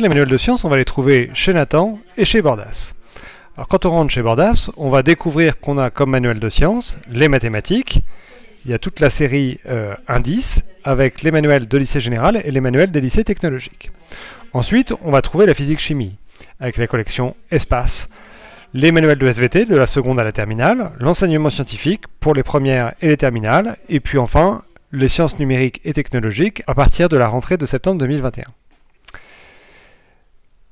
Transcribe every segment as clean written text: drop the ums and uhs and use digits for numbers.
Les manuels de sciences, on va les trouver chez Nathan et chez Bordas. Alors quand on rentre chez Bordas, on va découvrir qu'on a comme manuel de sciences les mathématiques. Il y a toute la série indices avec les manuels de lycée général et les manuels des lycées technologiques. Ensuite, on va trouver la physique-chimie avec la collection espace, les manuels de SVT de la seconde à la terminale, l'enseignement scientifique pour les premières et les terminales, et puis enfin les sciences numériques et technologiques à partir de la rentrée de septembre 2021.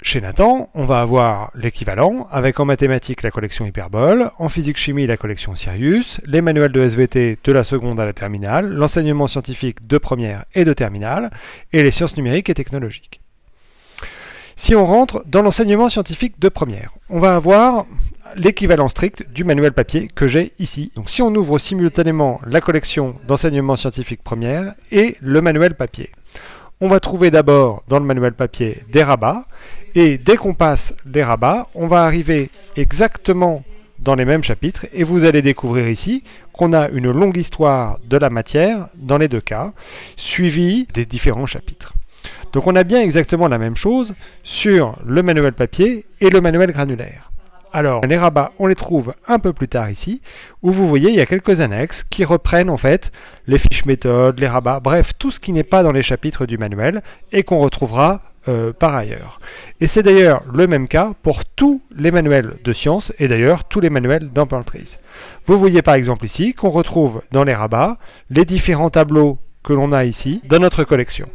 Chez Nathan, on va avoir l'équivalent, avec en mathématiques la collection Hyperbole, en physique-chimie la collection Sirius, les manuels de SVT de la seconde à la terminale, l'enseignement scientifique de première et de terminale, et les sciences numériques et technologiques. Si on rentre dans l'enseignement scientifique de première, on va avoir l'équivalent strict du manuel papier que j'ai ici. Donc si on ouvre simultanément la collection d'enseignement scientifique première et le manuel papier, on va trouver d'abord dans le manuel papier des rabats, et dès qu'on passe les rabats, on va arriver exactement dans les mêmes chapitres, et vous allez découvrir ici qu'on a une longue histoire de la matière dans les deux cas, suivie des différents chapitres. Donc on a bien exactement la même chose sur le manuel papier et le manuel granulaire. Alors les rabats, on les trouve un peu plus tard ici, où vous voyez il y a quelques annexes qui reprennent en fait les fiches méthodes, les rabats, bref, tout ce qui n'est pas dans les chapitres du manuel et qu'on retrouvera par ailleurs. Et c'est d'ailleurs le même cas pour tous les manuels de sciences et d'ailleurs tous les manuels d'Ampletree. Vous voyez par exemple ici qu'on retrouve dans les rabats les différents tableaux que l'on a ici dans notre collection.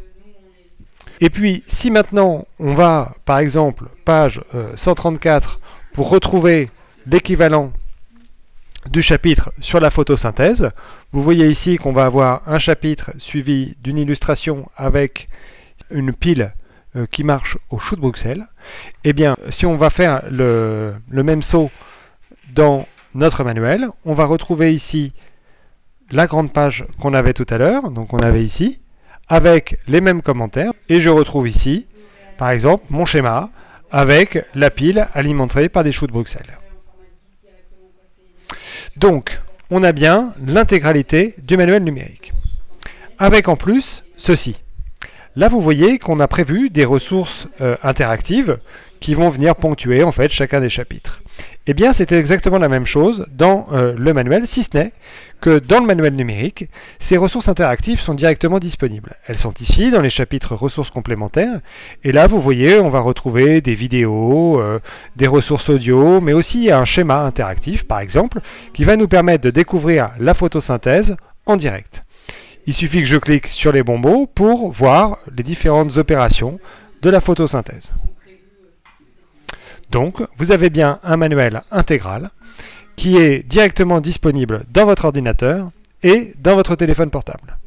Et puis si maintenant on va par exemple page 134 pour retrouver l'équivalent du chapitre sur la photosynthèse, vous voyez ici qu'on va avoir un chapitre suivi d'une illustration avec une pile qui marche au chou de Bruxelles. Eh bien, si on va faire le même saut dans notre manuel, on va retrouver ici la grande page qu'on avait tout à l'heure, donc on avait ici, avec les mêmes commentaires, et je retrouve ici, par exemple, mon schéma, avec la pile alimentée par des choux de Bruxelles. Donc, on a bien l'intégralité du manuel numérique. Avec en plus ceci. Là, vous voyez qu'on a prévu des ressources interactives qui vont venir ponctuer en fait chacun des chapitres. Eh bien, c'était exactement la même chose dans le manuel, si ce n'est que dans le manuel numérique, ces ressources interactives sont directement disponibles. Elles sont ici dans les chapitres ressources complémentaires. Et là, vous voyez, on va retrouver des vidéos, des ressources audio, mais aussi un schéma interactif, par exemple, qui va nous permettre de découvrir la photosynthèse en direct. Il suffit que je clique sur les bons mots pour voir les différentes opérations de la photosynthèse. Donc, vous avez bien un manuel intégral qui est directement disponible dans votre ordinateur et dans votre téléphone portable.